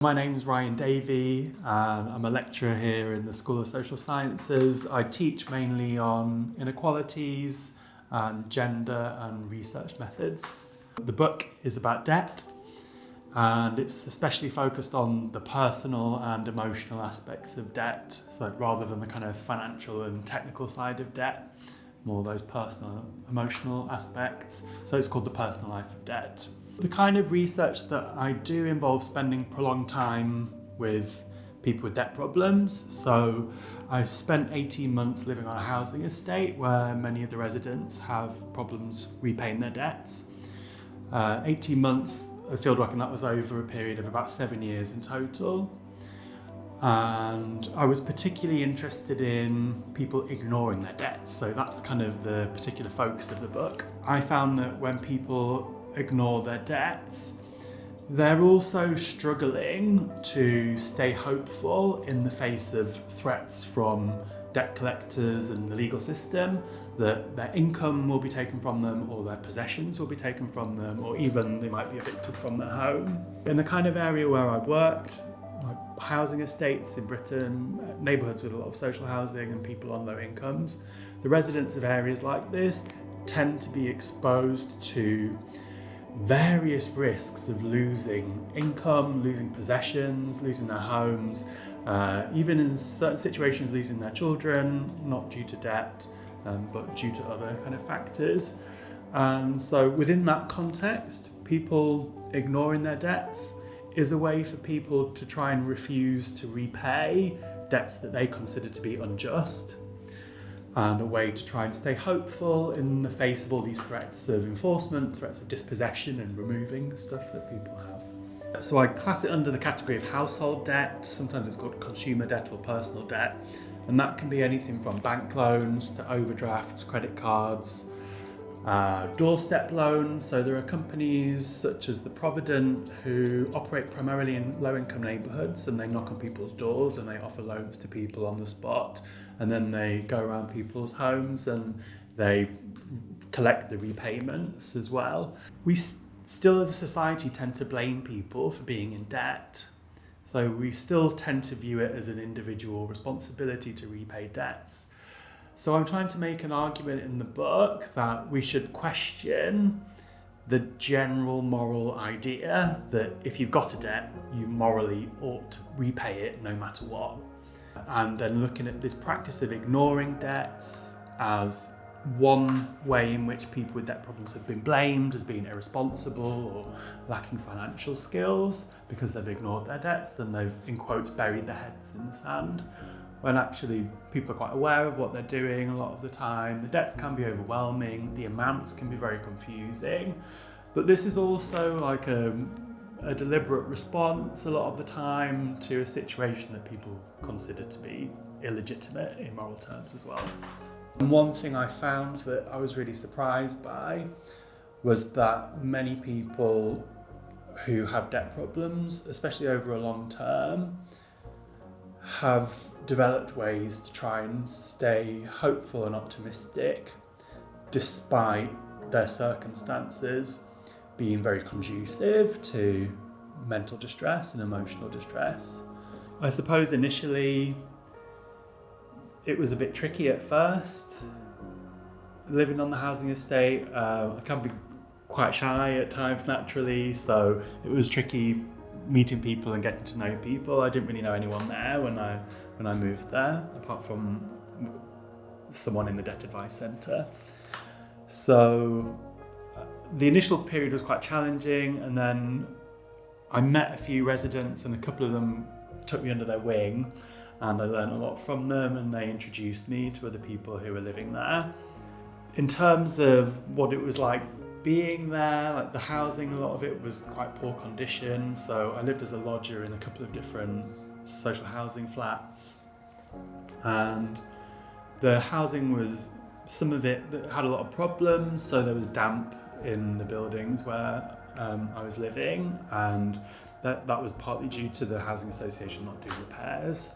My name is Ryan Davey and I'm a lecturer here in the School of Social Sciences. I teach mainly on inequalities and gender and research methods. The book is about debt and it's especially focused on the personal and emotional aspects of debt. So rather than the kind of financial and technical side of debt, more those personal, emotional aspects. So it's called The Personal Life of Debt. The kind of research that I do involves spending prolonged time with people with debt problems. So I spent 18 months living on a housing estate where many of the residents have problems repaying their debts. 18 months of field work, and that was over a period of about 7 years in total. And I was particularly interested in people ignoring their debts. So that's kind of the particular focus of the book. I found that when people ignore their debts, they're also struggling to stay hopeful in the face of threats from debt collectors and the legal system that their income will be taken from them or their possessions will be taken from them, or even they might be evicted from their home. In the kind of area where I worked, like housing estates in Britain, neighbourhoods with a lot of social housing and people on low incomes, the residents of areas like this tend to be exposed to various risks of losing income, losing possessions, losing their homes, even in certain situations losing their children, not due to debt, but due to other kind of factors. And so within that context, people ignoring their debts is a way for people to try and refuse to repay debts that they consider to be unjust, and a way to try and stay hopeful in the face of all these threats of enforcement, threats of dispossession and removing stuff that people have. So I class it under the category of household debt. Sometimes it's called consumer debt or personal debt. And that can be anything from bank loans to overdrafts, credit cards, doorstep loans. So there are companies such as the Provident who operate primarily in low-income neighbourhoods, and they knock on people's doors and they offer loans to people on the spot, and then they go around people's homes and they collect the repayments as well. We still as a society tend to blame people for being in debt. So we still tend to view it as an individual responsibility to repay debts. So I'm trying to make an argument in the book that we should question the general moral idea that if you've got a debt, you morally ought to repay it no matter what. And then looking at this practice of ignoring debts as one way in which people with debt problems have been blamed as being irresponsible or lacking financial skills because they've ignored their debts and they've, in quotes, buried their heads in the sand. When actually people are quite aware of what they're doing a lot of the time. The debts can be overwhelming, the amounts can be very confusing, but this is also like a deliberate response a lot of the time to a situation that people consider to be illegitimate in moral terms as well. And one thing I found that I was really surprised by was that many people who have debt problems, especially over a long term, have developed ways to try and stay hopeful and optimistic despite their circumstances being very conducive to mental distress and emotional distress. I suppose initially it was a bit tricky at first. Living on the housing estate, I can be quite shy at times naturally, so it was tricky meeting people and getting to know people. I didn't really know anyone there when I moved there, apart from someone in the debt advice centre. So the initial period was quite challenging, and then I met a few residents and a couple of them took me under their wing and I learned a lot from them, and they introduced me to other people who were living there. In terms of what it was like being there, like the housing, a lot of it was quite poor condition. So I lived as a lodger in a couple of different social housing flats, and the housing was, some of it that had a lot of problems. So there was damp in the buildings where I was living, and that was partly due to the housing association not doing repairs.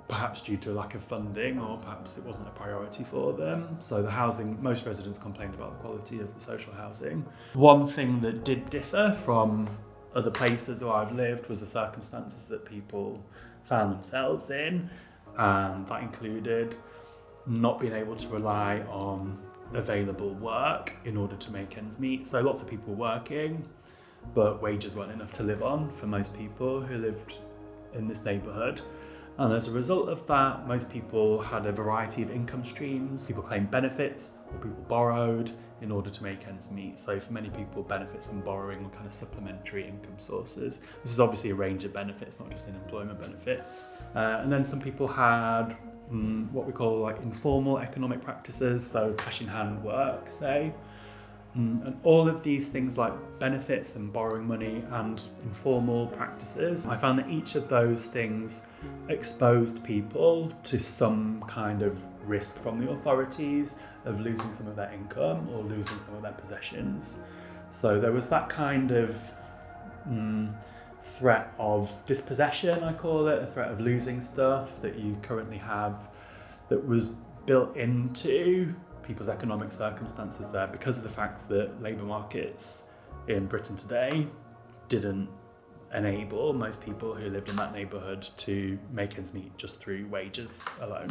Perhaps due to a lack of funding, or perhaps it wasn't a priority for them. So the housing, most residents complained about the quality of the social housing. One thing that did differ from other places where I've lived was the circumstances that people found themselves in, and that included not being able to rely on available work in order to make ends meet. So lots of people working, but wages weren't enough to live on for most people who lived in this neighbourhood. And as a result of that, most people had a variety of income streams. People claimed benefits, or people borrowed in order to make ends meet. So for many people, benefits and borrowing were kind of supplementary income sources. This is obviously a range of benefits, not just unemployment benefits. And then some people had what we call like informal economic practices, so cash in hand work, say. And all of these things like benefits and borrowing money and informal practices, I found that each of those things exposed people to some kind of risk from the authorities of losing some of their income or losing some of their possessions. So there was that kind of threat of dispossession, I call it, a threat of losing stuff that you currently have, that was built into people's economic circumstances there because of the fact that labour markets in Britain today didn't enable most people who lived in that neighbourhood to make ends meet just through wages alone.